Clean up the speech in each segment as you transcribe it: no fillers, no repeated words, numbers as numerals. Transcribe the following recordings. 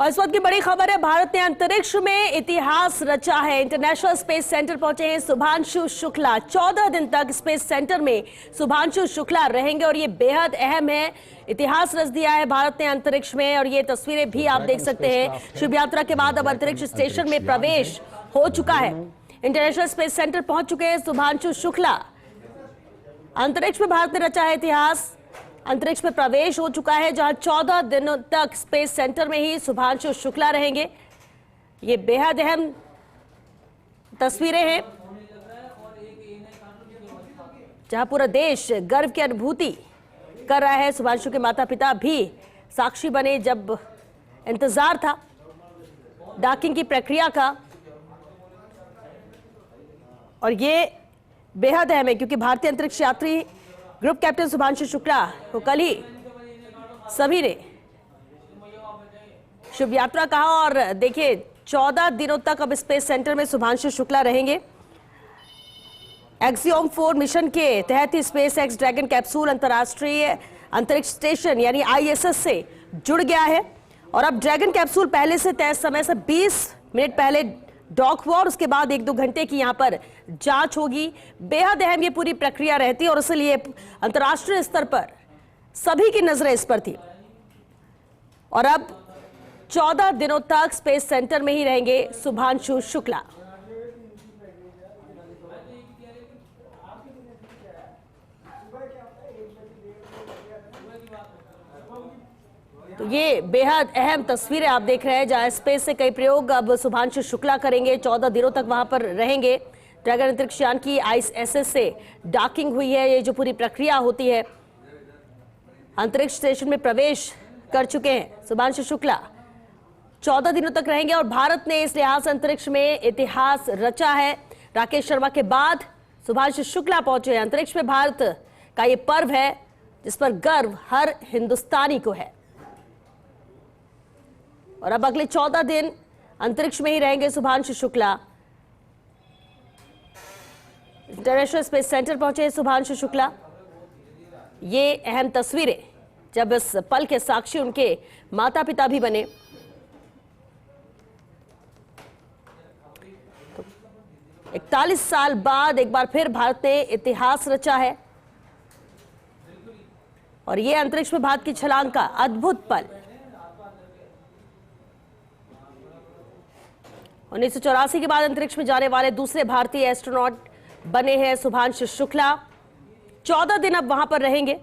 और इस वक्त की बड़ी खबर है, भारत ने अंतरिक्ष में इतिहास रचा है। इंटरनेशनल स्पेस सेंटर पहुंचे हैं शुभांशु शुक्ला। 14 दिन तक स्पेस सेंटर में शुभांशु शुक्ला रहेंगे और ये बेहद अहम है। इतिहास रच दिया है भारत ने अंतरिक्ष में, और ये तस्वीरें भी आप देख सकते हैं। शुभ यात्रा के बाद अब अंतरिक्ष स्टेशन में प्रवेश हो चुका है। इंटरनेशनल स्पेस सेंटर पहुंच चुके हैं शुभांशु शुक्ला। अंतरिक्ष में भारत ने रचा है इतिहास। अंतरिक्ष में प्रवेश हो चुका है, जहां 14 दिनों तक स्पेस सेंटर में ही शुभांशु शुक्ला रहेंगे। ये बेहद अहम तस्वीरें हैं, जहां पूरा देश गर्व की अनुभूति कर रहा है। शुभांशु के माता पिता भी साक्षी बने जब इंतजार था डॉकिंग की प्रक्रिया का, और ये बेहद अहम है क्योंकि भारतीय अंतरिक्ष यात्री ग्रुप कैप्टन शुभांशु शुक्ला को कल ही सभी ने शुभ यात्रा कहा। और देखिए 14 दिनों तक अब स्पेस सेंटर में शुभांशु शुक्ला रहेंगे। एक्सियोम 4 मिशन के तहत ही स्पेस एक्स ड्रैगन कैप्सूल अंतर्राष्ट्रीय अंतरिक्ष स्टेशन यानी ISS से जुड़ गया है। और अब ड्रैगन कैप्सूल पहले से तय समय से 20 मिनट पहले डॉक हुआ और उसके बाद 1-2 घंटे की यहां पर जांच होगी। बेहद अहम ये पूरी प्रक्रिया रहती है और इसलिए अंतर्राष्ट्रीय स्तर पर सभी की नजरें इस पर थी। और अब 14 दिनों तक स्पेस सेंटर में ही रहेंगे शुभांशु शुक्ला। तो ये बेहद अहम तस्वीरें आप देख रहे हैं, जहां स्पेस से कई प्रयोग अब शुभांशु शुक्ला करेंगे। 14 दिनों तक वहां पर रहेंगे। ड्रैगन अंतरिक्ष यान की ISS से डॉकिंग हुई है। ये जो पूरी प्रक्रिया होती है, अंतरिक्ष स्टेशन में प्रवेश कर चुके हैं शुभांशु शुक्ला। 14 दिनों तक रहेंगे और भारत ने इस लिहाज अंतरिक्ष में इतिहास रचा है। राकेश शर्मा के बाद शुभांशु शुक्ला पहुंचे हैं। अंतरिक्ष में भारत का ये पर्व है जिस पर गर्व हर हिंदुस्तानी को है। और अब अगले 14 दिन अंतरिक्ष में ही रहेंगे Shubhanshu Shukla. International space centre पहुंचे शुभांशु शुक्ला। ये अहम तस्वीरें जब इस पल के साक्षी उनके माता पिता भी बने। तो 41 साल बाद एक बार फिर भारत ने इतिहास रचा है और ये अंतरिक्ष में भारत की छलांग का अद्भुत पल। 1984 के बाद अंतरिक्ष में जाने वाले दूसरे भारतीय एस्ट्रोनॉट बने हैं शुभांशु शुक्ला। 14 दिन अब वहां पर रहेंगे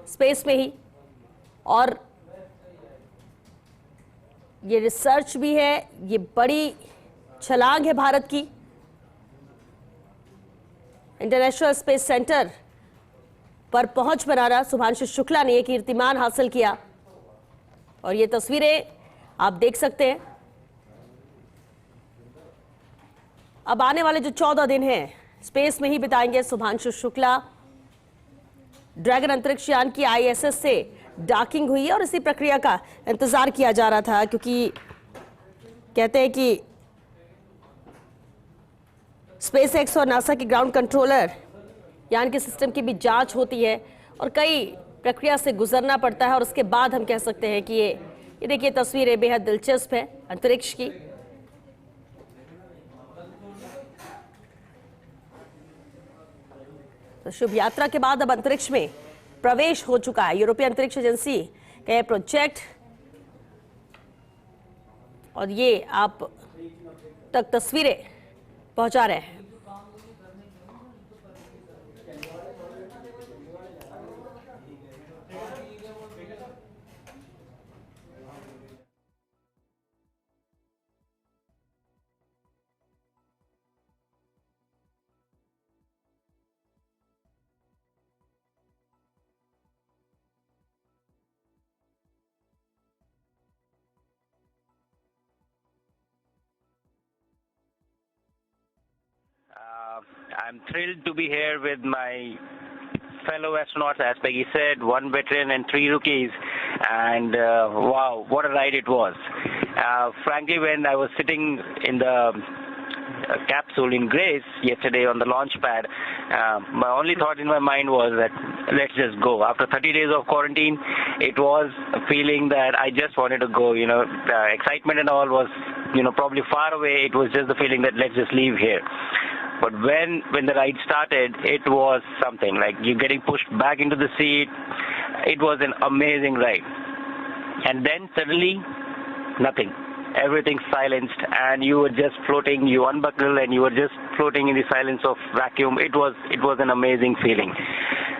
स्पेस में ही, और ये रिसर्च भी है, ये बड़ी छलांग है भारत की। इंटरनेशनल स्पेस सेंटर पर पहुंच बनाना शुभांशु शुक्ला ने एक कीर्तिमान हासिल किया, और ये तस्वीरें आप देख सकते हैं। अब आने वाले जो 14 दिन हैं स्पेस में ही बिताएंगे शुभांशु शुक्ला। ड्रैगन अंतरिक्ष यान की ISS से डॉकिंग हुई है और इसी प्रक्रिया का इंतजार किया जा रहा था, क्योंकि कहते हैं कि स्पेस एक्स और नासा के ग्राउंड कंट्रोलर यान के सिस्टम की भी जांच होती है और कई प्रक्रिया से गुजरना पड़ता है, और उसके बाद हम कह सकते हैं कि ये देखिए तस्वीरें बेहद दिलचस्प है अंतरिक्ष की। तो शुभ यात्रा के बाद अब अंतरिक्ष में प्रवेश हो चुका है यूरोपीय अंतरिक्ष एजेंसी का यह प्रोजेक्ट, और ये आप तक तस्वीरें पहुंचा रहे हैं। I'm thrilled to be here with my fellow astronauts, as Peggy said, 1 veteran and 3 rookies, and wow, what a ride it was. Frankly, when I was sitting in the capsule in Grace yesterday on the launch pad, my only thought in my mind was that let's just go. After 30 days of quarantine, it was a feeling that I just wanted to go. Excitement and all was, probably far away. It was just the feeling that let's just leave here. But when the ride started, it was something like you getting pushed back into the seat. It was an amazing ride. And then suddenly, nothing. Everything silenced, and you were just floating. You unbuckle, and you were just floating in the silence of vacuum. It was an amazing feeling.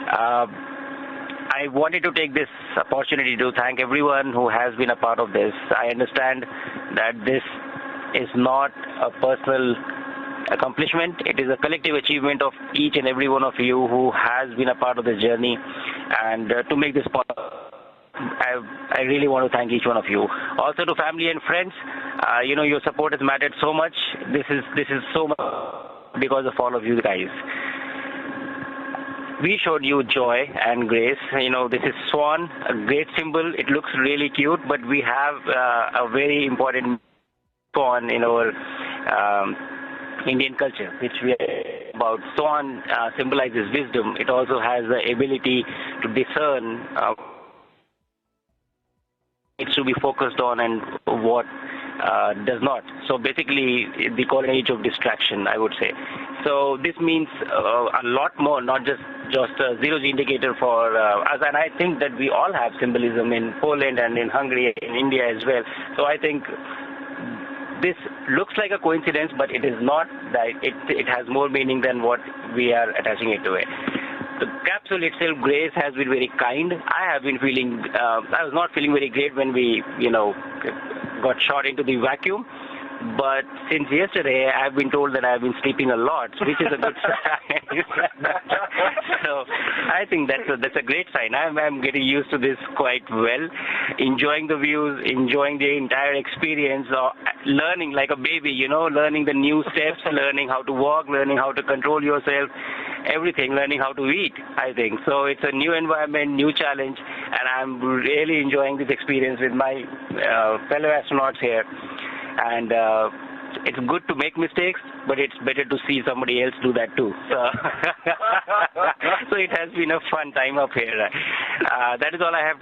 I wanted to take this opportunity to thank everyone who has been a part of this. I understand that this is not a personal accomplishment. It is a collective achievement of each and every one of you who has been a part of this journey, and to make this possible, I really want to thank each one of you. Also to family and friends, your support has mattered so much. This is so much because of all of you guys. We showed you joy and grace. This is Swan, a great symbol. It looks really cute, but we have a very important swan in our Indian culture, which we are about. Swan symbolizes wisdom. It also has the ability to discern needs to be focused on and what does not. So basically, the golden age of distraction, I would say. So this means a lot more, not just a zero-G indicator for us. And I think that we all have symbolism in Poland and in Hungary, in India as well. So I think this looks like a coincidence, but it is not. That it has more meaning than what we are attaching it to it. The capsule itself, Grace, has been very kind. I was not feeling very great when we, got shot into the vacuum. But since yesterday, I've been told that I've been sleeping a lot, which is a good sign. So I think that's a great sign. I'm getting used to this quite well, enjoying the views, enjoying the entire experience, learning like a baby, learning the new steps, learning how to walk, learning how to control yourself, everything, learning how to eat, I think. So it's a new environment, new challenge, and I'm really enjoying this experience with my fellow astronauts here. And it's good to make mistakes, but it's better to see somebody else do that too. So it has been a fun time up here. That is all I have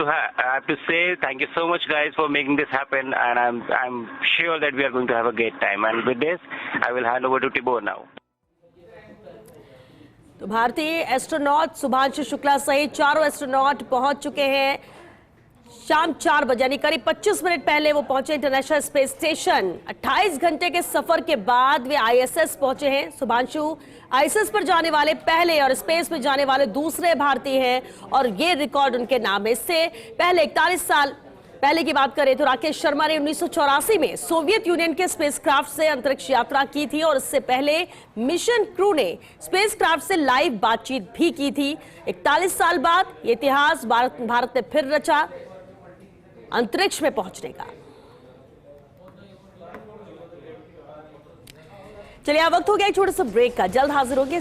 to say. Thank you so much, guys, for making this happen, and I'm sure that we are going to have a great time. And with this, I will hand over to Tibor now. तो भारतीय astronaut Shubhanshu Shukla सहित चारों astronaut पहुंच चुके हैं। शाम 4 बजे यानी करीब 25 मिनट पहले वो पहुंचे इंटरनेशनल स्पेस स्टेशन। 28 घंटे के सफर के बाद वे आईएसएस पहुंचे हैं। शुभांशु आईएसएस पर जाने वाले पहले और स्पेस में जाने वाले दूसरे भारतीय हैं और ये रिकॉर्ड उनके नाम है। इससे पहले 41 साल पहले की बात करें तो राकेश शर्मा ने 1984 में सोवियत यूनियन के स्पेसक्राफ्ट से अंतरिक्ष यात्रा की थी और इससे पहले मिशन क्रू ने स्पेसक्राफ्ट से लाइव बातचीत भी की थी। 41 साल बाद ये इतिहास भारत ने फिर रचा अंतरिक्ष में पहुंचने का। चलिए अब वक्त हो गया एक छोटे से ब्रेक का। जल्द हाजिर होंगे।